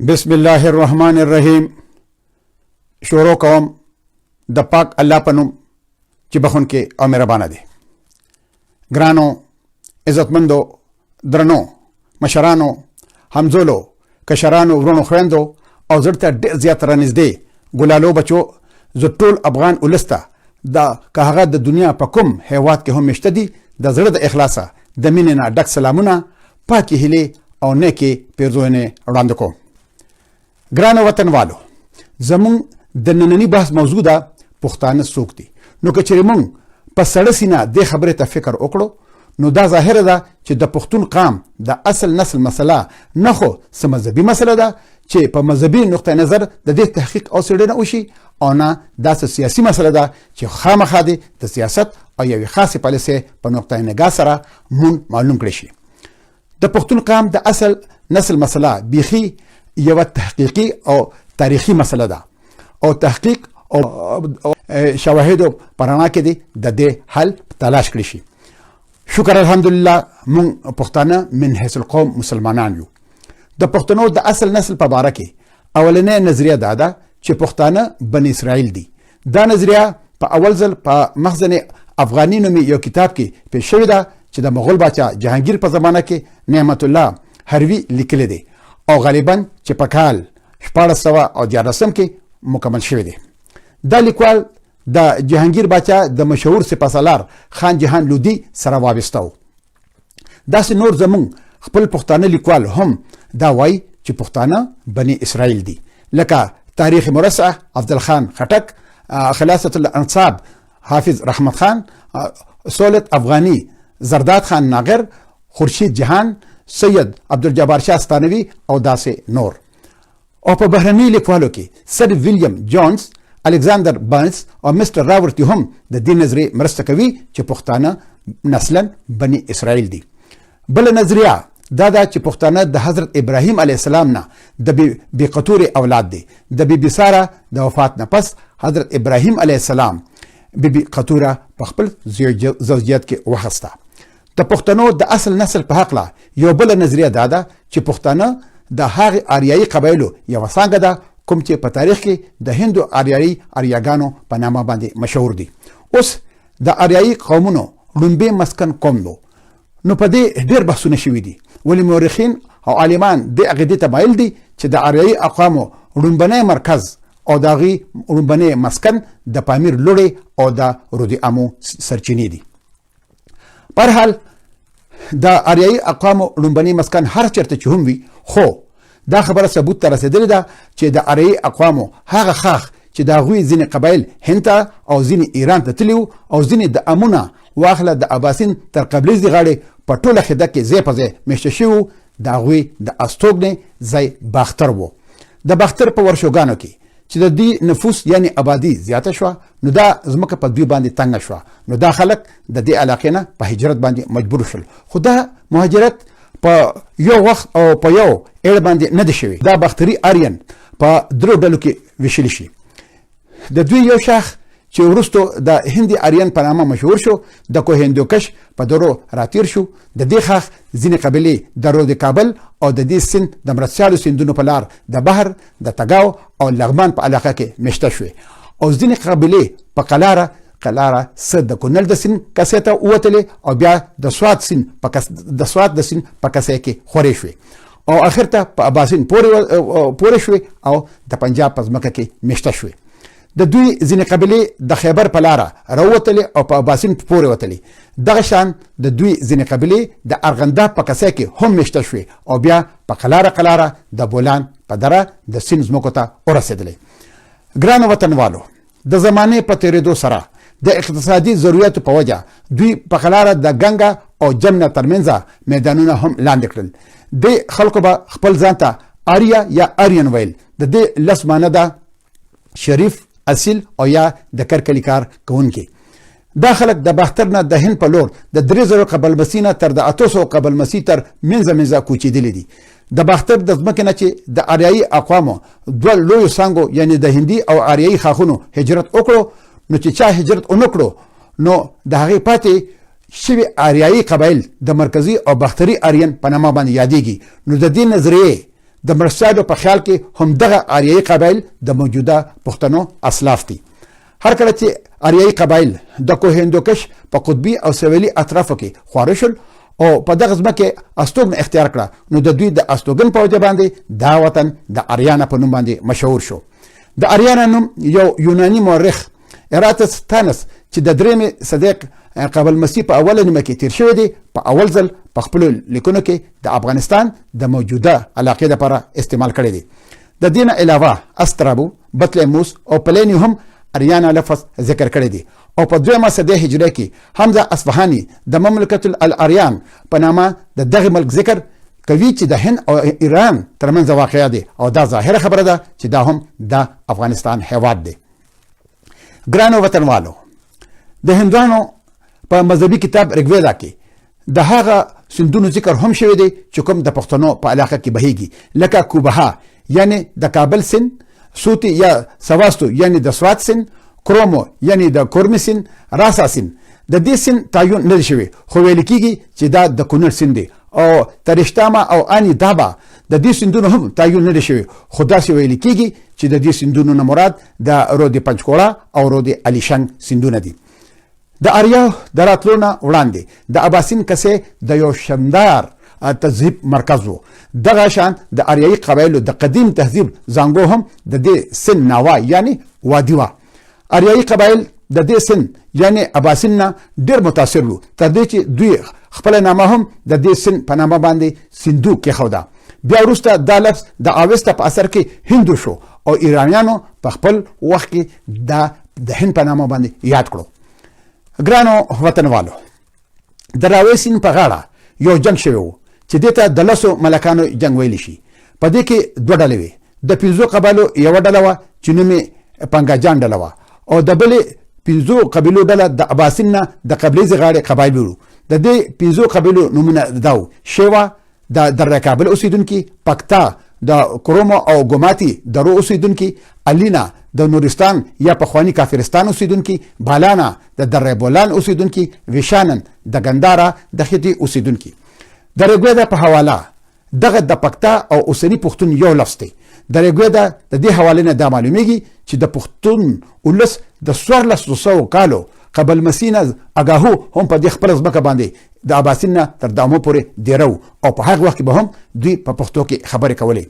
بسم الله الرحمن الرحیم. شروع کوم د پاک الله په نوم چې بخونکی او مهربانه دی. ګرانو، عزتمندو، درنو، مشرانو، همزولو، کشرانو، ورونو، خویندو او زړه ته ډېر زیات رانږدې ګلالو بچو، زه ټول افغان ولس ته که هغه د دنیا په کوم هیواد کې هم مشته دي د زړه د اخلاصه د مینې نه ډک سلامونه، پاکې هیلې او نیکې پیرزوینې وړاندې کوم. ګرانو وطنوالو، زمونږ د ننني بحث موضوع ده پښتانه څوک دي. نو که چېرې مونږ په سړه سینه دې خبرې ته فکر وکړو نو دا ظاهره ده چې د پښتون قام د اصل نسل مسله نه خو څه مذهبي مسله ده چې په مذهبي نقطه نظر د دې تحقیق او څېړنه وشي، او نه دا څه سیاسي مسله ده چې خامخا دې د سیاست او یوې خاصې پالیسۍ په نقطه نگاه سره مونږ معلوم کړی شي. د پښتون قام د اصل نسل مسله بیخي یوه تحقیقي او تاریخي مسله ده او تحقیق او شواهدو په رڼا کې دی د دې حل تلاش کړی شي. شکر الحمدلله مونږ پښتانه من حیث القوم مسلمانان یو. د پښتنو د اصل نسل په باره کې اولنۍ نظریه دا ده چې پښتانه بني اسرائیل دي. دا نظریه په اول ځل په مخزن افغاني نومي یو کتاب کې پیش شوې ده چې د مغول باچا جهانګیر په زمانه کې نعمت الله هروي لیکلی دی او غالبا چې په کال 1414 کې مکمل شوی دی. دا لیکوال د جهانګیر باچا د مشهور سپهسالار خان جهان لودي سره وابسته و. داسې نور زمونږ خپل پښتانه لیکوال هم دا وایي چې پښتانه بني اسرائیل دي، لکه تاریخ مرصع عبدالخان خټک، خلاصة الانصاب حافظ رحمت خان، سولت افغاني زرداد خان ناغر، خورشید جهان، سید عبدالجبار شاه ستانوي او داسې نور. او په بهرني لیکوالو کې سر ویلیام جونز، الکساندر بارنس او مستر راورټي هم د دې نظریې مرسته کوي چې پښتانه نسلا بني اسرائیل دي. بل نظریه دا ده چې پښتانه د حضرت ابراهیم علیه السلام نه د بی قطورې اولاد دي. د بیبي ساره د وفات نه پس حضرت ابراهیم علیه السلام بیبي قطوره په خپل زوجیت کې واخیسته. د پښتنو د اصل نسل په هکله یو بل نظریه دا ده چې پښتانه د هغې آریایي قبایلو یوه څانګه ده کوم چې په تاریخ کې د هندو آریایي آریاګانو په نامه باندې مشهور دي. اوس د آریایي قومونو لومبی مسکن قوم نو په دې ډېر بحثونه شوي دي، ولې مورخین او عالمان دې عقیدې ته مایل دي چې د آریایي اقوامو لومبنی مرکز او د هغې لومبنی مسکن د پامیر لوړې او د رود امو سرچینې دي. په هر حال د آریایي اقوامو لومبنی مسکن هر چېرته چې هم وي، خو دا خبره ثبوت ته رسېدلې ده چې د آریایي اقوامو هغه خاخ چې د هغوی ځینې قبایل هند ته او ځینې ایران ته تللي وو او ځینې د امونه واخله د اباسین تر قبلیزې غاړې په ټوله خده کې ځای په ځای میشته شوي وو، د هغوی د استوګنې ځای باختر و. د باختر په ورشوګانو کې چې د دې نفوس یعنی آبادي زیاته شوه نو دا ځمکه په دوی باندې تنګه شوه، نو دا خلک د دې علاقې نه په هجرت باندې مجبور شول. خو دا مهاجرت په یو وخت او په یو اړ باندې نه دی شوی. دا باختري آریان په درو ډلو کې ویشلی شي. د دوی یو شاخ چې وروستو د هندي آریان په نامه مشهور شو، د کوهندوکش په درو راتیر شو. د دې خاخ ځینې قبیلې د رود کابل او د دې سیند د مرستیالو سیندونو په لار د بحر د تګاو او لغمان په علاقه کې مشته شوې، او ځینې قبیلې په قلاره څه د کونل د سیند کسې ته ووتلې او بیا د سوات د سیند په کسې کې خورې شوې او آخر ته په اباسین پورې شوې او د پنجاب په ځمکه کې مشته شوې. د دوی ځینې قبیلې د خیبر په لاره راووتلې او په اباسین پورې وتلې. دغه شان د دوی ځینې قبیلې د ارغنداب په کسې کې هم مشته شوې او بیا په قلاره د بولان په دره د سیند ځمکو ته ورسېدلې. ګرانو وطنوالو، د زمانې په تېرېدو سره د اقتصادي ضرورتو په وجه دوی په قلاره د ګنګا او جمنه ترمنځه میدانونه هم لاندې کړل. د خلکو به خپل ځان ته آریا یا آریان ویل. د دې لس معنی ده شریف، اصیل او یا د کرکلي کار کوونکي. دا خلک د باختر نه د هند په لور د 3000 قبل مسیح نه تر د 800 قبل مسیح تر منځه کوچېدلي دي. د باختر د ځمکې نه چې د آریایي اقوامو دوه لویو څانګو یعنې د هندي او آریایي خاخونو هجرت وکړو، نو چې چا هجرت ونه کړو نو د هغې پاتې شوي آریایي قبایل د مرکزي او باختري آریان په نامه باندې یادېږي. نو د دې نظریې د مرستیالو په خیال کې هم دغه آریایي قبایل د موجوده پښتنو اسلاف دي. هر کله چې آریایي قبایل د کوه هندوکش په قطبي او سویلي اطرافو کې خواره شول او په دغه ځمکه استوګن اختیار کړه، نو د دوی د استوګن په وجه باندې دا وطن د اریانا په نوم باندې مشهور شو. د اریانا نوم یو یوناني مورخ اراتستانس چې د درېمې صدیق قبل مسیح په اوله نیمه کې تیر شوی دی، په اول ځل په خپلو لیکنو کې د افغانستان د موجوده علاقې لپاره استعمال کړی دی. د دې نه علاوه استرابو، بطلیموس او پلیني هم اریانا لفظ ذکر کړی دی او په 2مه صدۍ هجري کې حمزه اصفهاني د مملکت الاریان په نامه د دغه ملک ذکر کوي چې د هند او ایران ترمنځ واقع دی او دا ظاهره خبره ده چې دا هم د افغانستان هیواد دی. ګرانو وطنوالو، د هندوانو په مذهبي کتاب ریګویدا کې د هغه سندونو ذکر هم شوی دی چې کوم د پښتنو په علاقه کې بهیږي، لکه کوبها یعنی د کابل سند، سوتی یا سواستو یعنی د سوات سند، کرومو یعنی د کورمی سند، راسا سند. د دې سند تعین نه شوی خو ویل کېږي چې دا د کونړ سند دی او ترشتاما او اني دابا د دې سندونو هم تعین نه شوی خو داسې ویل کېږي چې د دې سندونو نه مراد د رود پنچکوړه او رود علیشنګ سندونه دي. د اریاو د راتلو نه وړاندې د اباسین کسې د یو شاندار تهذیب مرکز و. دغه شان د اریایي قبایلو د قدیم تهذیب زانګو هم د دې سن ناوا یعنی وادي وا. اریایي قبایل د دې سن یعنی اباسین نه ډیر متاثر وو، تر دې چې دوی خپل نامه هم د دې سن په نامه باندې سندو کې خوده. بیا وروسته دا لفظ د اوستا په اثر کې هندو شو او ایرانیانو په خپل وخت کې د هند په نامه باندې یاد کړو. ګرانو وطنوالو، د راوي سیند په غاړه یو جنگ شوی و چې دې ته د لسو ملکانو جنگ ویل شي. په دې کې دوه ډلې وې، د 5 قبایلو یوه ډله وه چې نوم یې پنګاجان ډله وه او د بلې 5 قبیلو ډله د اباسین نه د قبلیزې غاړې قبایل وو. د دې 5 قبیلو نومونه دا و: شیوا د دره کابل اوسیدونکي، پکتا د کرومو او ګوماتي درو اوسیدونکي، الینا د نورستان یا پخوانی کافرستان اوسیدونکي، بالانا د دره بولان اوسیدونکي، ویشانن د ګندارا د خټي اوسیدونکي. د ریګویدا په حواله دغه د پکتا او اوسنی پښتون یو لفظ دی. د ریګویدا د دې حواله نه دا معلومیږي چې د پښتون ولس د 1400 کالو قبل مسیح نه اګاهو هم په دې خپل ځمکه باندې د اباسین نه تر دامو پورې دیرو او په هغه وخت کې به هم دوی په پښتو کې خبرې کولې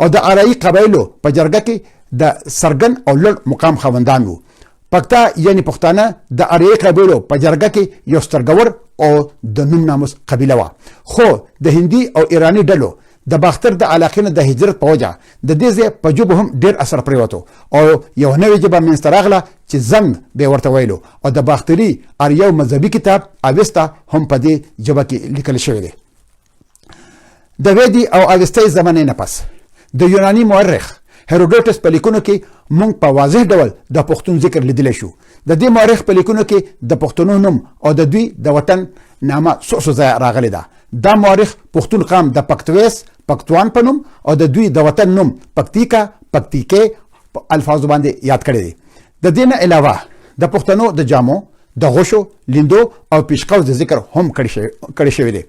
او د آرایي قبایلو په جرګه کې د سرګن او لړ مقام خوندان وو. پکتا یعنی پښتانه د آرایي قبایلو په جرګه کې یو سترګور او د نوم ناموس قبیله وه، خو د هندي او ایرانی ډلو د باختر د علاقې نه د هجرت په وجه د دې ځای په ژبو هم ډېر اثر پرېوتو او یو نوې ژبه منځته راغله چې زنګ به ورته ویلو او د باختري اریاو مذهبي کتاب اوستا هم په دې ژبه کې لیکل شوی دی. د ویدي او اوستای زمانې نه پس د یوناني مورخ هیروډوټس په لیکونو کې مونږ په واضح ډول د پښتون ذکر لیدلی شو. د دې مورخ په لیکونو کې د پښتنو نوم او د دوی د وطن نامه څو ځای راغلی ده. دا مورخ پښتون قام د پکتویس، پکتوان په نوم او د دوی د وطن نوم پکتیکا، پکتیکې په الفاظو باندې یاد کړی دی. د دې نه علاوه د پښتنو د جامو، د غوښو، لیندو او پیشقوز د ذکر هم کړی شوی دی.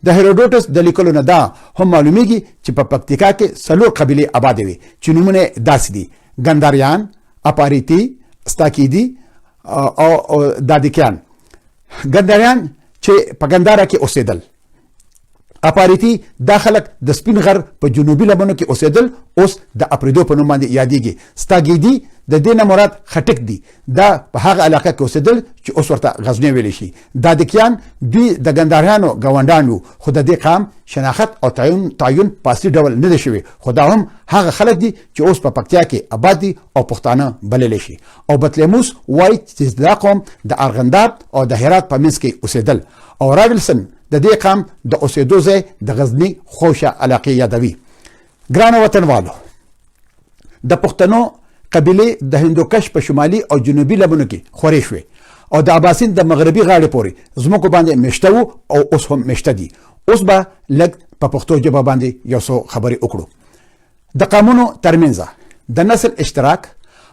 د هیروډوټس د لیکلو نه دا هم معلومیږي چې په پکتیکا کې 4 قبیلې آباد وي چې نومونه داسې دي: ګنداریان، اپاریتی، ستاکیدي او دادیکیان. ګنداریان چې په ګندارا کې اوسېدل، اپاریتی دا خلک د سپین غر په جنوبي لمنو کې اوسېدل، اوس د اپریدو په نوم باندې یادېږي. ستاګیدي د دې نه مراد خټک دي، دا په هغه علاقه کې اوسېدل چې اوس ورته غزنی ویلی شي. دادکیان دوی د ګنداریانو ګاونډان وو خو د دې قام شناخت او تعین په اصلي ډول نه دی شوی، خو دا هم هغه خلک دي چې اوس په پکتیا کې آباد دي او پښتانه بللی شي. او بطلیموس وایي چې دا قوم د ارغنداب او د هرات په منځ کې اوسېدل او راولسن د دې قام د اوسېدو ځای د غزنی خوشه علاقې یادوي. ګرانو وطنوالو، د پښتنو قبیلې د هندوکش په شمالي او جنوبي لمنو کې خورې شوې او د اباسین د مغربي غاړې پورې ځمکو باندې مشته وو او اوس هم مشته دي. اوس به لږ په پښتو ژبه باندې یو څو خبرې وکړو. د قومونو ترمنځ د نسل اشتراک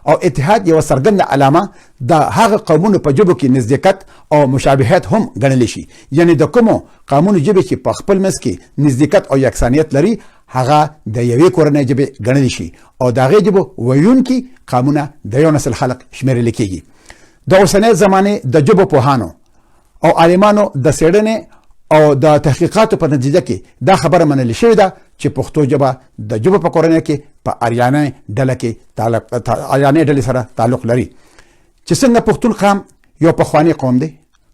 او اتحاد یو څرګنده علامه د هغه قومونو په ژبو کې نزدېکت او مشابهت هم ګڼلی شي. یعنی د کومو قومونو ژبې چې په خپل منځ کې نزدېکت او یکسانیت لري هغه د یوې کورنۍ ژبې ګڼل شي او د هغې ژبو ویونکي قامونه د یو نسل خلق شمیرل کېږي. د اوسنۍ زمانې د ژبو پوهانو او عالمانو د څېړنې او د تحقیقاتو په نتیجه کې دا خبره منل شوې ده چې پښتو ژبه د ژبو په کورنۍ کې په آریانۍ ډله کې آریانۍ ډلې سره تعلق لري. چې څنګه پښتون قام یو پخوانی قوم دی،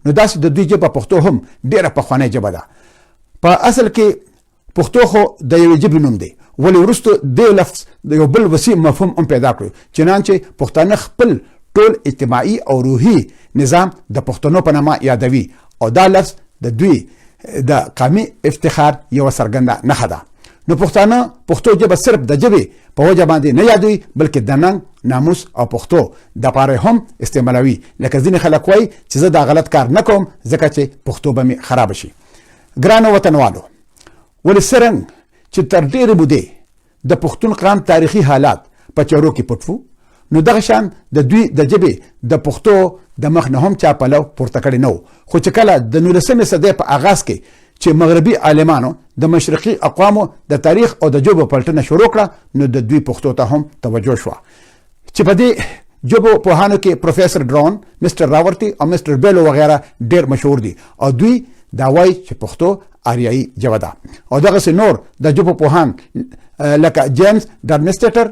نو داسې د دوی ژبه پښتو هم ډېره پخوانی ژبه ده. په اصل کې پښتو خو د یوې ژبې نوم دی، ولې وروسته دې لفظ د یو بل وسیع مفهوم هم پیدا کړو. چنانچې پښتانه خپل ټول اجتماعي او روحي نظام د پښتنو په نامه یادوي او دا لفظ د دوی د قومي افتخار یو څرګنده نښه ده. نو پښتانه پښتو ژبه صرف د ژبې په وجه باندې نه یادوي، بلکې د ننګ، ناموس او پښتو د پاره هم استعمالوي. لکه ځینې خلک وایي چې زه دا غلط کار نه کوم ځکه چې پښتو به مې خراب شي. ګرانو وطنوالو، ولې څرنګ چې تر ډېرې مودې د پښتون قام تاریخي حالات په چارو کې پټ وو، نو دغه شان د دوی د ژبې د پښتو د مخ نه هم چا پلو پورته کړی نه و. خو چې کله د 19مې صدۍ په آغاز کې چې مغربي عالمانو د مشرقي اقوامو د تاریخ او د ژبو پلټنه شروع کړه، نو د دوی پښتو ته هم توجه شوه. چې په دې ژبو پوهانو کې پروفیسر ډرون، مستر راورټي او مستر بیلو وغیره ډېر مشهور دي او دوی دا وایي چې پښتو آریایي ژبه ده. او دغسې نور د ژبو پوهان لکه جیمز ډارمسټر،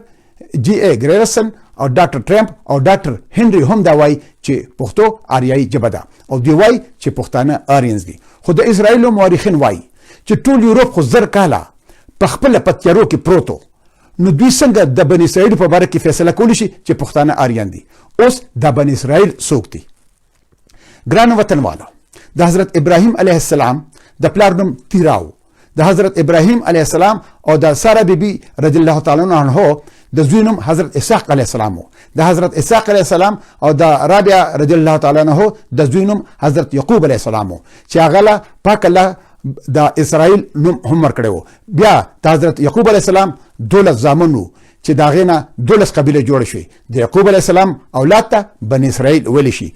جی ای ګریرسن او ډاکټر ټرمپ او ډاکټر هنري هم دا وایي چې پښتو آریایي ژبه ده او دوی وایي چې پښتانه آریانز دي. خو د اسرایلو مورخین وایي چې ټول یورپ خو 1000 کاله په خپله په تیارو کې پروت و، نو دوی څنګه د بني اسرائیل په باره کې فیصله کولی شي چې پښتانه آریان دي؟ اوس د بني اسرائیل څوک دي؟ ګرانو وطنوالو، د حضرت ابراهیم علیه السلام د پلار نوم تیراو، د حضرت ابراهیم علیه السلام او د ساره بیبي رضی الله تعالی عنها د زوی نوم حضرت اسحاق علیه السلام و. د حضرت اسحاق علیه السلام او د رابعه رضی الله تعالی عنها د زوی نوم حضرت یعقوب علیه السلام و، چې هغه له پاک الله د اسرائیل نوم هم ورکړی و. بیا د حضرت یعقوب علیه السلام 12 زامن وو چې د هغې نه 12 قبیلې جوړې شوې. د یعقوب علیه السلام اولاد ته بني اسرائیل ویلی شي.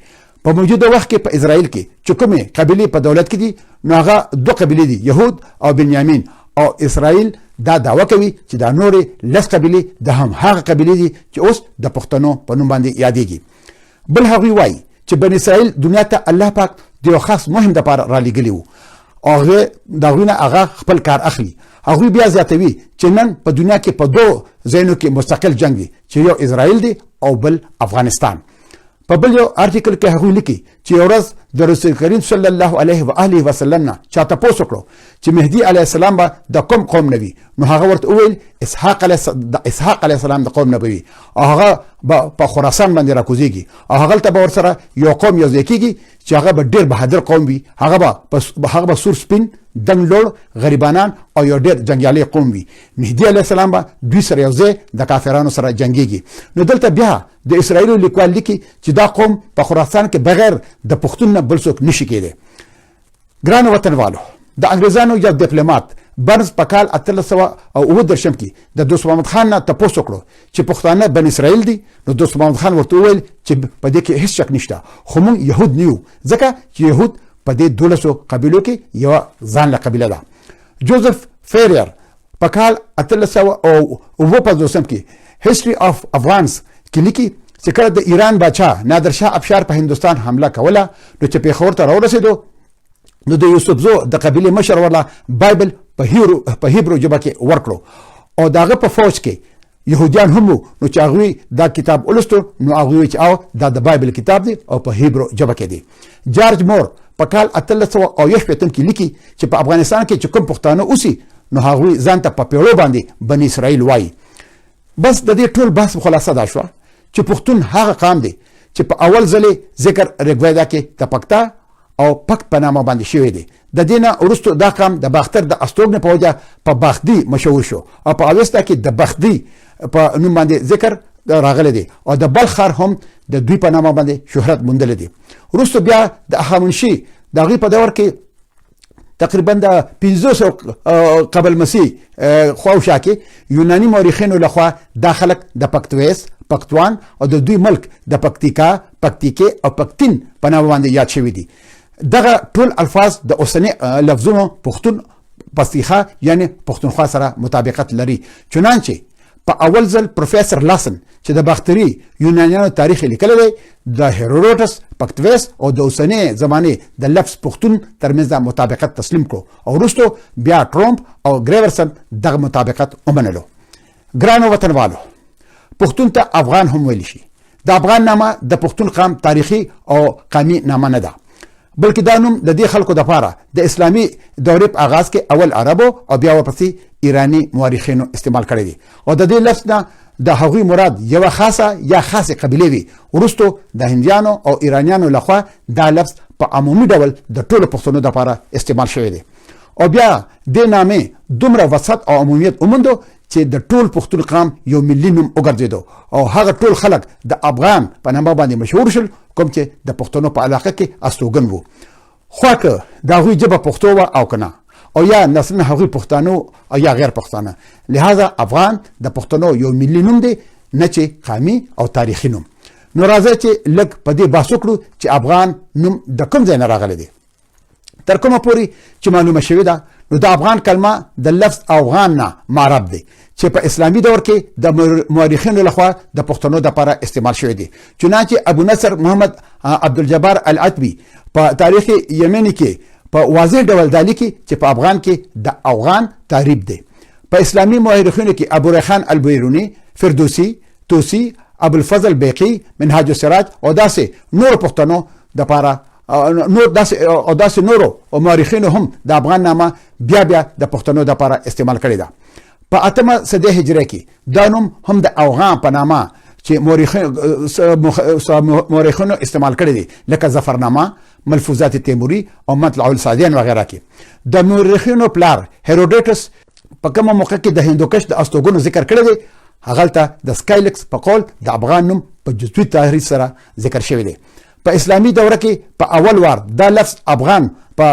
په موجوده وخت کې په اسرائیل کې چې کومې قبیلې په دولت کې دي، نو هغه 2 قبیلې دي، یهود او بنیامین. او اسرائیل دا دعوه کوي چې دا نورې 10 قبیلې د هم هغه قبیلې دي چې اوس د پښتنو په نوم باندې یادېږي. بل هغوی وایي چې بني اسرائیل دنیا ته الله پاک د یو خاص مهم دپاره رالیږلي وو او هغې د هغوی نه هغه خپل کار اخلي. هغوی بیا زیاتوي چې نن په دنیا کې په 2 ځایونو کې مستقل جنگ دی، چې یو اسرائیل دی او بل افغانستان. په بل یو آرټیکل کې هغوی لیکي چې یو ورځ د رسول کریم صلی الله علیه و آله وسلم نه چا تپوس وکړو چې مهدي علیه السلام به د کوم قوم نه وي، نو هغه ورته وویل اسحاق علیه السلام د قوم نه به وي او هغه به په خراسان باندې راکوزیږي او هغلته به ورسره یو قوم یو ځای کېږي چې هغه به ډېر بهادر قوم وي. هغه به سور سپین، دنګ لوړ، غریبانان او یو ډېر جنګیالی قوم وي. مهدي علیه السلام به دوی سره یو ځای د کافرانو سره جنګیږي. نو دلته بیا د اسرائیلو لیکوال لیکي چې دا قوم په خراسان کې بغیر د پښتون نه بل څوک نشي کېدی. ګرانو وطنوالو، د انګریزانو یو ډیپلومات برنز په کال 1837 کې د دوست محمد خان نه تپوس وکړو چې پښتانه بن اسرائیل دي. نو دوست محمد خان ورته وویل چې په دې کې هیڅ شک نشته، خو موږ یهود نه یو، ځکه چې یهود په دې 12 قبیلو کې یو ځان له قبیله ده. جوزف فیریر په کال 1850 کې هیسټري اف افغانس کې لیکي چې کله د ایران باچا نادر شاه افشار په هندوستان حمله کوله، نو چې پیښور ته راورسېدو، نو د یوسف زو د قبیلې مشر ورله بایبل په هیبرو ژبه کې ورکړو او د هغه په فوج کې یهودیان هم وو. نو چې هغوی دا کتاب ولوستو، نو هغوی چې او دا د بایبل کتاب دی او په هیبرو ژبه کې دی. جارج مور په کال 1880 کې لیکي چې په افغانستان کې چې کوم پښتانه اوسي، نو هغوی ځان ته په پیړو باندې بني اسرائیل وایي. بس د دې ټول بحث خلاصه دا شوه چې پښتون هغه قام دی چې په اول ځلې ذکر ریګویدا کې تپکتا او پکت په نامه باندې شوی دی. د دې نه وروسته دا قام د باختر د استوګنې په وجه په باختي مشهور شو او په اوستا کې د بختي په نوم باندې ذکر راغلی دی او د بلخ ښار هم د دوی په نامه باندې شهرت موندلی دی. وروسته بیا د اخامنشي د هغوی په دور کې تقریبا د 500 قبل مسیح خواوشا کې یوناني مورخینو لخوا دا خلک د پکتویس، پکتوان او د دوی ملک د پکتیکا، پکتیکې او پکتین په نامه باندې یاد شوي دي. دغه ټول الفاظ د اوسني لفظونو پښتون پښتیخه یعنی پښتونخوا سره مطابقت لري. چنانچه په اول ځل پروفیسور لاسن چې د باختري یونانیانو تاریخ لیکلی دی د هیروډوټس، پکتویس او د اوسنۍ زمانې د لفظ پښتون ترمنځ مطابقت تسلیم کړو او وروسته بیا ټرمپ او ګریورسن دغه مطابقت ومنلو. ګرانو وطنوالو، پښتون ته افغان هم ویل شي. د افغان نامه د پښتون قام تاریخي او قومي نامه نه ده، بلکې دا نوم د دې خلکو دپاره د اسلامي دورې په آغاز کې اول عربو او بیا ورپسې ایرانی مورخینو استعمال کړی دی او د دې لفظ نه د هغوی مراد یوه خاصه یا خاصې قبیلې وي. وروسته د هندیانو او ایرانیانو لخوا دا لفظ په عمومي ډول د ټولو پښتنو دپاره استعمال شوی دی او بیا دې نامې دومره وسعت او عمومیت وموندو چې د ټول پښتون قام یو ملي نوم وګرځېدو او هغه ټول خلک د افغان په نامه باندې مشهور شول کوم چې د پښتنو په علاقه کې استوګن وو. خو که د هغوی ژبه پښتو وه او که نه، او یا نسلونه هغوی پښتانه او یا غیر پښتانه، لہذا افغان د پښتنو یو ملي نوم دی نه چې قومي او تاریخي نوم. نو راځئ چې لږ په دې بحث وکړو چې افغان نوم د کوم ځای نه راغلی دی. تر کومه پورې چې معلومه شوې ده نو د افغان کلمه د لفظ افغان نه معرب دی چې په اسلامي دور کې د مورخینو لخوا د پښتنو دپاره استعمال شوی دی. چنانچه ابو نصر محمد عبدالجبار العتبي په تاریخ یمني کې په واضح ډول دا لیکي چې په افغان کې د افغان تعریب دی. په اسلامي مورخینو کې ابو ریحان البیرونی، فردوسی، توسی، ابوالفضل بیقي، منهاج السراج او داسې نور پښتنو دپاره داسې نورو مورخینو هم د افغان نامه بیا د پښتنو دپاره استعمال کړې ده. په 8مه صدۍ هجري کې دا نوم هم د افغان په نامه چې مورخینو استعمال کړی دی لکه ظفرنامه، ملفوظات تیموري او مطلع الصادیان وغیره کې. د مورخینو پلار هیروډوټس په کومه موقع کې د هندوکش د استوګنو ذکر کړی دی، هغلته د سکایلکس په قول د افغان نوم په جزوي تحریف سره ذکر شوی دی. په اسلامي دوره کې په اول وار دا لفظ افغان په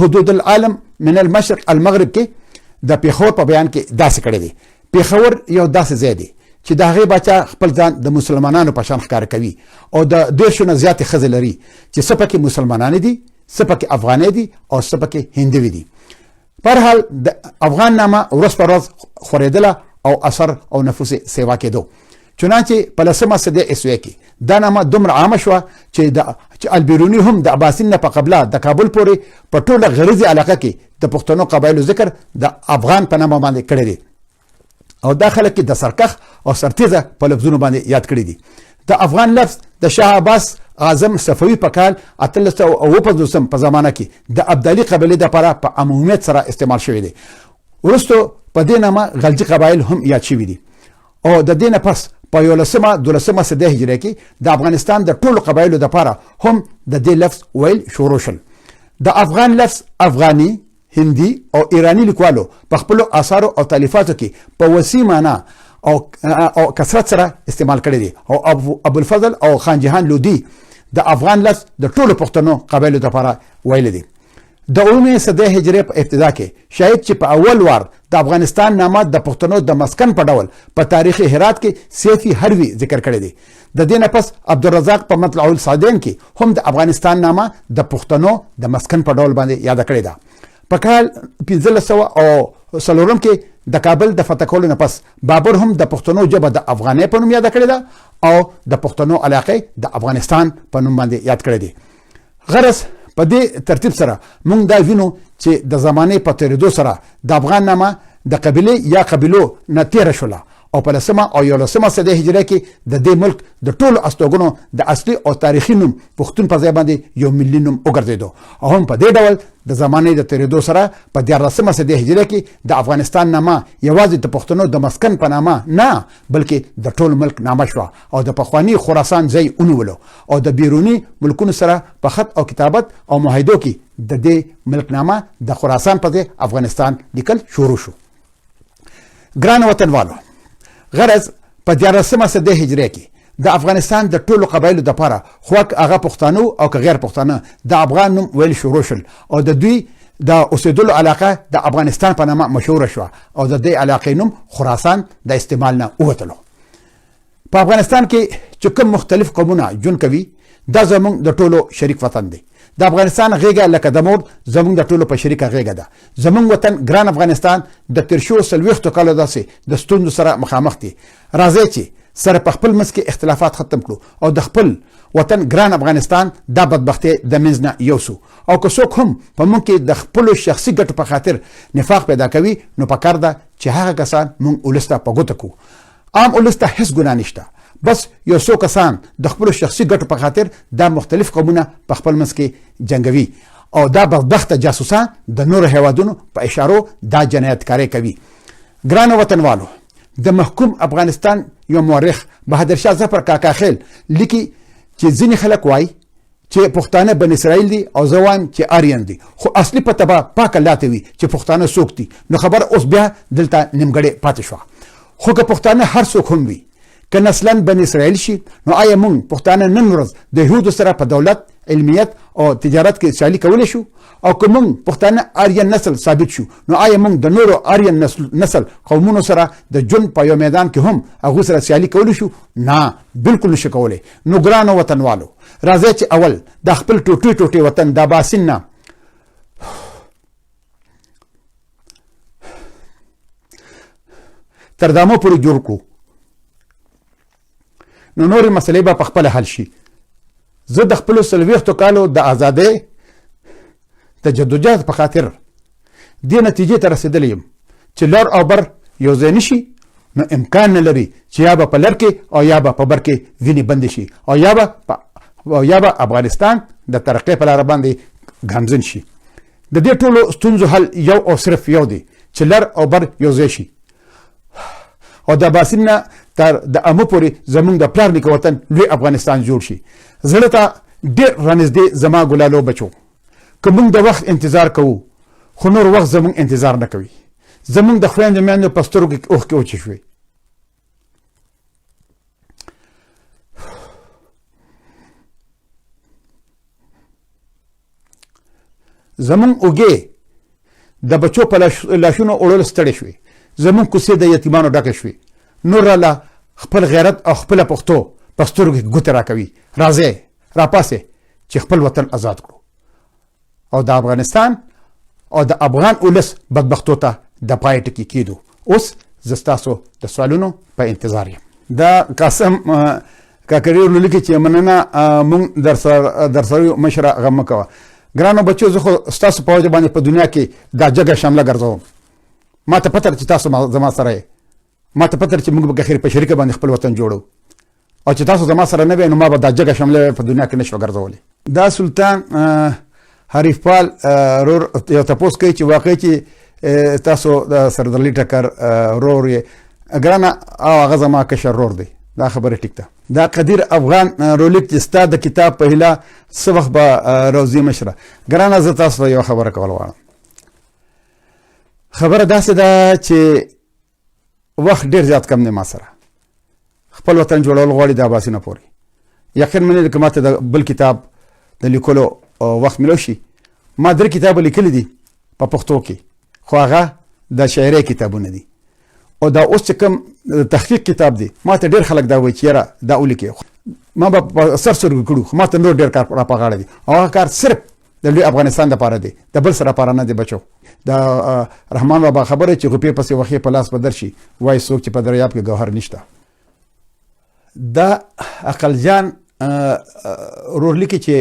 حدود العالم من المشرق المغرب کې د پیښور په بیان کې داسې کړی دی. پیښور یو داسې ځای دی چې د هغې باچا خپل ځان د مسلمانانو په شان ښکاره کوي او د 10 نه زیاتې ښځې لري چې څه پکې مسلمانانې دي، څه پکې افغانې دي او څه پکې هندوې دي. په هر حال د افغان نامه ورځ په ورځ خورېدله او اثر او نفوس سیوا کېدو. چنانچه په 10مه صدۍ عیسوي کې دا نامه دومره عامه شوه چې البیروني هم د عباسین نه په قبله د کابل پورې په ټوله غریزي علاقه کې د پښتنو قبایلو ذکر د افغان په نامه باندې کړی دی او دا خلک د سرکخ او سرتیزه په لفظونو باندې یاد کړي دي. د افغان لفظ د شاه عباس اعظم صفوي په کال 1850 په زمانه کې د ابدالي قبیلې دپاره په عمومیت سره استعمال شوی دی. وروسته په دې نامه غلجي قبایل هم یاد شوي دي او د دې نه پس په 11 صدۍ هجري کې د افغانستان د ټولو قبایلو دپاره هم د دې لفظ ویل شروع شول. د افغان لفظ افغاني، هندي او ایرانی لیکوالو په خپلو آثارو او تالیفاتو کې په وسیع معنا او کثرت سره استعمال کړی دی او ابوالفضل او خان جهان لودي د افغان لفظ د ټولو پښتنو قبایلو دپاره ویل دي. د 9مې صدۍ هجري په ابتدا کې شاید چې په اول وار د افغانستان نامه د پښتنو د مسکن په ډول په تاریخ هرات کې سیفي هروي ذکر کړی دی. د دې نه پس عبدالرزاق په مطلع الصادین کې هم د افغانستان نامه د پښتنو د مسکن په ډول باندې یاد کړی ده. په کال 1504 کې د کابل د فتح کولو نه پس بابر هم د پښتنو ژبه د افغانۍ په نوم یاد کړې ده او د پښتنو علاقې د افغانستان په نوم باندې یاد کړی دی. غرض په دې ترتیب سره موږ دا وینو چې د زمانې په تېرېدو سره د افغان نامه د قبیلې یا قبیلو نه تېره شوله او په 10مه او 11مه صدۍ هجري کې د دې ملک د ټولو استوګنو د اصلي او تاریخي نوم پښتون په ځای باندې یو ملي نوم وګرځېدو او هم په دې ډول د زمانې د تېرېدو سره په 14مه صدۍ هجري کې د افغانستان نامه یوازې د پښتنو د مسکن په نامه نه بلکې د ټول ملک نامه شوه او د پخواني خراسان ځای ونیولو او د بیروني ملکونو سره په خط او کتابت او معاهدو کې د دې ملک نامه د خراسان په ځای افغانستان لیکل شروع شو. ګران وطنوالو، غرض په 14مه صدۍ هجري کې د افغانستان د ټولو قبایلو دپاره خو هغه پښتانه او که غیر پښتانه د افغان نوم ویل شروع شول او د دوی د اوسېدلو علاقه د افغانستان په نامه مشهوره شوه او د دې علاقې نوم خراسان د استعمال نه ووتلو. په افغانستان کې چې کوم مختلف قومونه ژوند کوي دا زموږ د ټولو شریک وطن دی. د افغانستان غېږه لکه د مور زمونږ د ټولو په شریکه غېږه ده. زمونږ وطن ګران افغانستان د تېر شوو 40 کالو داسې د ستونزو سره مخامخ دي. راځئ چې سره په خپل منځ کې اختلافات ختم کړو او د خپل وطن ګران افغانستان دا بدبختي د منځ نه یوسو. او که څوک هم په موږ کې د خپلو شخصي ګټو په خاطر نفاق پیدا کوي نو پکار ده چې هغه کسان موږ ولس ته په ګوته کړو. عام ولس ته هیڅ ګناه نشته، بس یو څو کسان د خپلو شخصي ګټو په خاطر دا مختلف قومونه په خپل منځ کې جنګوي او دا بدبخته جاسوسان د نورو هیوادونو په اشارو دا جنایتکاري کوي. ګرانو وطنوالو، د محکوم افغانستان یو مورخ بهادر شاه ظفر کاکا خیل لیکي چې ځینې خلک وایي چې پښتانه بن اسرائیل دي او زه وایم چې آریان دي، خو اصلي پته به پاک الله ته وي چې پښتانه څوک دي. نو خبر اوس بیا دلته نیمګړې پاتې شوه. خو که پښتانه هر څوک هم وي، که نسلا بن اسرائیل شي، نو آیا موږ پښتانه نن ورځ د یهودو سره په دولت، علمیت او تجارت کې سیالي کولی شو؟ او که موږ پښتانه آریان نسل ثابت شو، نو آیا موږ د نورو آریان نسل قومونو سره د ژوند په یو میدان کې هم هغو سره سیالي کولی شو؟ نه، بالکل نشو کولی. نو ګرانو وطنوالو، راځئ چې اول د خپل ټوټې ټوټې وطن د اباسین نه تر دامو پورې جوړ کړو، نو نورې مسلې به په خپله حل شي. زه د خپلو 40 کالو د ازادۍ د جدوجهد په خاطر دې نتیجې ته رسېدلی یم چې لر او بر یو ځای نه شي، نو امکان نه لري چې یا به په لر کې او یا به په بر کې وینې بندې شي او یا به افغانستان د ترقۍ په لاره باندې ګامزن شي. د دې ټولو ستونزو حل یو او صرف یو دی چې لر او بر یو ځای شي او د اباسین نه تر د امو پورې زمونږ د پلار نیکه وطن لوی افغانستان جوړ شي. زړه ته ډېر رانږدې زما ګلالو بچو، که موږ د وخت انتظار کوو خو نور وخت زمونږ انتظار نه کوي. زمونږ د خویندو میندو په سترګو کې اوښکې وچې شوې. زمونږ اوږې د بچو په لاشونو وړلو ستړې شوې. زمونږ کوڅې د یتیمانو ډکې شوې. نور راله خپل غیرت او خپله پښتو په سترګو کې ګوتې راکوي. راځئ راپاسئ چې خپل وطن آزاد کړو او د افغانستان او د افغان ولس بدبختو ته د پای ټکي کېدو. اوس زه ستاسو د سوالونو په انتظار یم. دا قاسم کاکړي لیکي چې مننه مونږ در سره مشره غم مه کوه. ګرانو بچو، زه خو ستاسو په وجه باندې په دنیا کې دا جګه شامله ګرځوم. ما ته پته چې تاسو زما سره یې، ما ته پته چې موږ به خیر په شریکه باندې خپل وطن جوړو، او چې تاسو زما سره نه وئ نو ما به دا جګه شامله په دنیا کې نشو ګرځولی. دا سلطان حریف پال رور یو تپوس کوي چې واقعي چې تاسو د سردرلي ټکر رور یې ګرانه او هغه زما کشر رور دی. دا خبره ټیک ده. دا قدیر افغان رولیک چې ستا د کتاب په هیله څه وخت به روزي مشره. ګرانه زه تاسو ته یو خبره کول غواړم. خبره داسې ده چې وخت ډېر زیات کم دی ما سره. خپل وطن جوړول غواړي د اباسینه پورې. یقین منې که ماته د بل کتاب د لیکلو وخت ملو شي. ما 3 کتابه لیکلي دي په پښتو کې، خو هغه د شاعرۍ کتابونه دي. او دا اوس چې کوم تحقیق کتاب دی، ما ته ډېر خلک دا وایي چې یاره دا ولیکې. ما به په سر سترګو کړو، خو ما ته نور ډېر کار را په غاړه دی او هغه کار صرف د لوی افغانستان دپاره دی، د بل سره لپاره نه دی بچو. د رحمان بابا خبره چې غوپې پسې وښې په لاس به درشي، وایي څوک چې په دریاب کې ګوهر نشته. دا عقلجان رور لیکي چې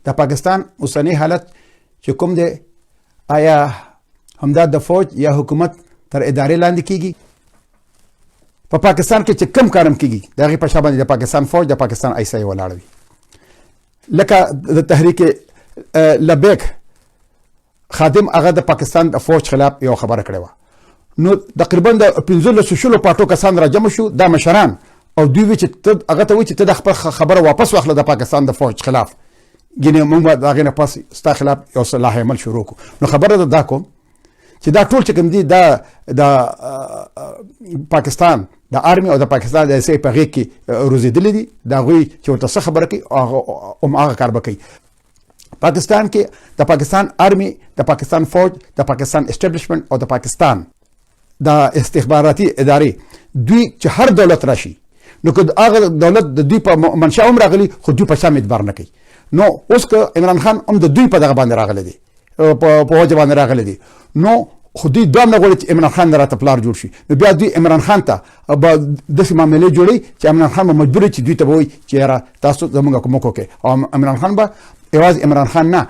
د پاکستان اوسنی حالت چې کوم دی، آیا همدا د فوج یا حکومت تر ادارې لاندې کیږي؟ په پاکستان کې چې کم کارم کیږي د هغې په شا باندې د پاکستان فوج، د پاکستان ایسای ولاړ وي. لکه د تحریک لبیک خادم هغه د پاکستان د فوج خلاف یو خبره کړې وه، نو تقریبا د 15 پاټو کسان را جمع شو، دا مشران، او دوی وی چې هغه ته وایي چې ته د خپل خبره واپس واخله د پاکستان د فوج خلاف، ګینې موږ به د هغې نه پس ستا خلاف یو صلاح عمل شروع کړو. نو خبره دا کوم چې دا ټول چې کوم دي دا د پاکستان د آرمي او د پاکستان د ایسای په غېږ کې روزېدلي دي. د هغوی چې ورته څه خبره کوي هغه کار به کوي. پاکستان کې د پاکستان آرمي، د پاکستان فوج، د پاکستان اسټابلیشمنټ او د پاکستان د استخباراتي ادارې، دوی چې هر دولت راشي نو که هغه دولت د دوی په منشا هم راغلي، خو دوی په شا اعتبار نه کوي. نو اوس که عمران خان هم د دوی په دغه باندې راغلی دی په وجه باندې راغلی دی نو خو دوی دوام نه غواړي چې عمران خان راته پلار جوړ شي نو بیا دوی عمران خان ته به داسې معاملې جوړوي چې عمران خان به مجبور چې دوی ته به وایي چې یاره تاسو زموږ کومک وکړئ او عمران خان به یوازې عمران خان نه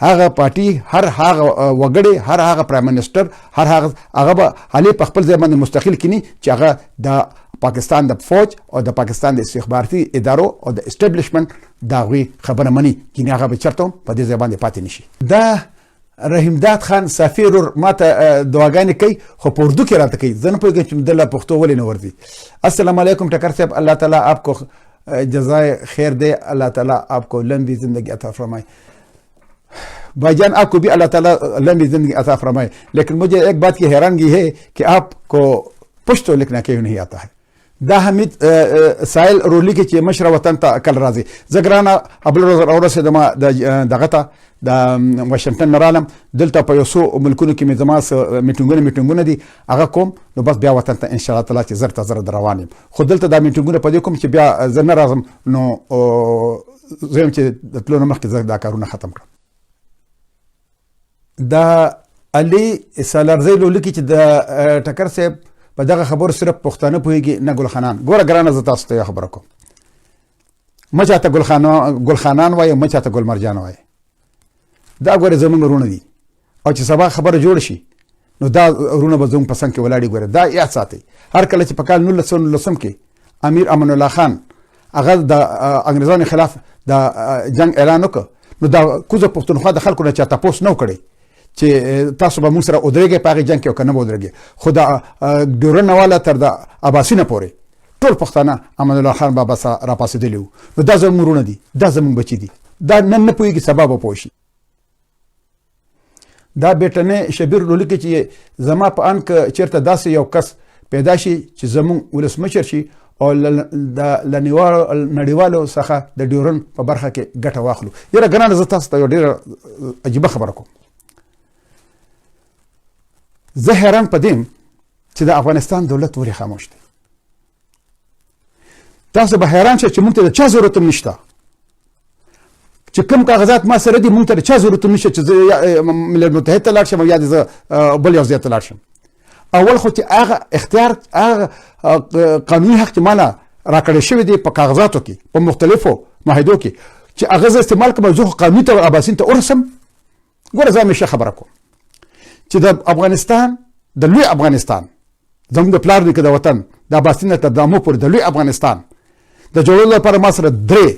هغه پارټي هر هغه وګړی هر هغه پرایم منسټر هر هغه به علي په خپل ځای باندې مستقل کینی چې هغه د پاکستان د فوج او د پاکستان د استخباراتي ادارو او د اسټابلیشمنت دا غوي خبره مني کینی هغه به چرته په دې ځای باندې پاتې نشي دا رحیم داد خان سفیر ماته دعاګانې کوي خو په اردو کې راته کوي زه نه پوهېږم چې دله پښتو ولې نه ورځي السلام علیکم ٹکر صاحب اللہ تعالیٰ آپ کو جزائے خیر دے اللہ تعالیٰ آپ کو لمبی زندگی عطا فرمائے بھائی جان آپ کو بھی اللہ تعالیٰ لمبی زندگی عطا فرمائے لیکن مجھے ایک بات کی حیرانگی ہے کہ آپ کو پشتو لکھنا کیوں نہیں آتا ہے دا حمید سائل رولی کې چې مشره وطن ته کل راځي زه ګرانه ابل اورسېدم دغه ته د واشنګټن نه رالم دلته په یو څو ملکونو کې مې زما میټینګونه دي هغه کوم نو بس بیا وطن ته انشاءالله تعالی چې زر ته زر در روان یم خو دلته دا میټینګونه په دې کوم چې بیا زه نه راځم نو زه یم چې د تلو نه مخکې زه دا کارونه ختم کړم دا علي سالارزی لولکي چې د ټکر صاحب په دغه خبرو صرف پښتانه پوهېږي نه ګلخانان ګوره ګرانه زه تاسو ته یو خبره کوم مه چاته ګلخانان وایه مه چاته ګلمرجان وایه دا ګوره زموږ ورونه دي او چې سبا خبره جوړ شي نو دا ورونه به زموږ په څنګ کې ولاړي ګوره دا یاد ساتئ هر کله چې په کال 1919 کې امیر امان الله خان هغه د انګریزانو خلاف د جنگ اعلان وکړ نو دا کوزه پښتونخوا د خلکو نه چا تپوس نه وکړی چې تاسو به موږ سره ودرېږئ په هغې جنګ کې او که نه به ودرېږئ خو د ډیورن والا تر د عباسي نه پورې ټول پښتانه امان الله خان بابا سره راپاڅېدلي وو نو دا زموږ وروڼه دي دا زموږ بچي دي دا نن نه پوهېږي سبا به پوه شي دا بیټنۍ شبیر لولیکي چې زما په ان که چېرته داسې یو کس پیدا شي چې زموږ ولسمشر شي او د نړیوالو څخه د ډیورن په برخه کې ګټه واخلو یاره ګرانه زه تاسو ته یو ډېره عجیبه خبره کوم زه حیران پدیم چې د افغانستان دولت ولې خاموش دی تاسو به حیران شئ چې موږ ته د چا ضرورت هم نشته چې کوم کاغذات ما سره دي موږ ته د چا ضرورت هم نشته چې زه ملل متحد ته لاړ شم او یا زه بل یو ځای ته لاړ شم اول خو چې هغه اختیار هغه قانوني حق چې ماله راکړی شوی دی په کاغذاتو کې په مختلفو معاهدو کې چې هغه زه استعمال کړم زه خو قانوني ته اباسین ته ورسم ګوره زه همیشه خبره کوم چې د افغانستان د لوی افغانستان زموږ د پلار نیکه د وطن د اباسین نه تر دامو پورې د لوی افغانستان د جوړولو لپاره ما سره درې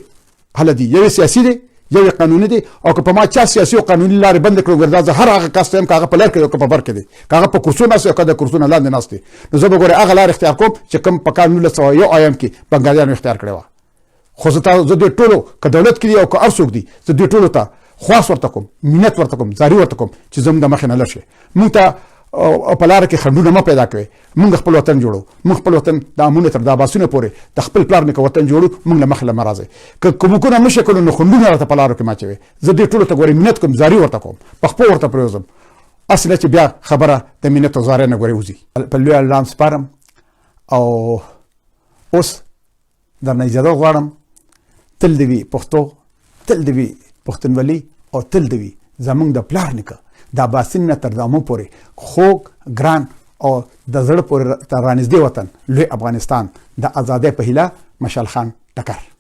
حل دي یو سیاسي دی یو قانوني دی او که په ما چا سیاسي او قانوني لارې بند کړو ګردا زه هر هغه کس ته یم که هغه په لار کې او که په بر کې دی که هغه په کرسو ناست او که د کرسو نه لاندې ناست دی نو زه به ګورې هغه لار اختیار کوم چې کوم په کال 1901 آیم کې بنګالیانو اختیار کړې وه خو زه دوی ټولو که دولت کې دي او که هر څوک دي زه دوی ټولو ته خواست ورته کوم مینت ورته کوم زاري ورته کوم چې زموږ د مخې نه لر شي موږ ته په لاره کې خنډونه مه پیدا کوئ موږ خپل وطن جوړو موږ خپل وطن د امونه تر د اباسینو پورې د خپل پلار نیکه وطن جوړو موږ له مخې له مه راځئ که کومکونه نه شي کولو نو خنډونه راته په لارو کې ماچوئ زه دې ټولو ته ګورې مینت کوم زاري ورته کوم په خپو ورته پرېوځم هسې نه چې بیا خبره د مینت او زارۍ نه ګورې وځي په لوی الله هم سپارم او اوس درنه اجازه غواړم تل دې وي پښتو تل دې وي پښتونولي او تل دې وي زموږ د پلار نیکه د اباسین نه تر دامو پورې خوږ ګران او د زړه پورې تر رانږدې وطن لوی افغانستان د ازادۍ په هیله مشال خان ټکر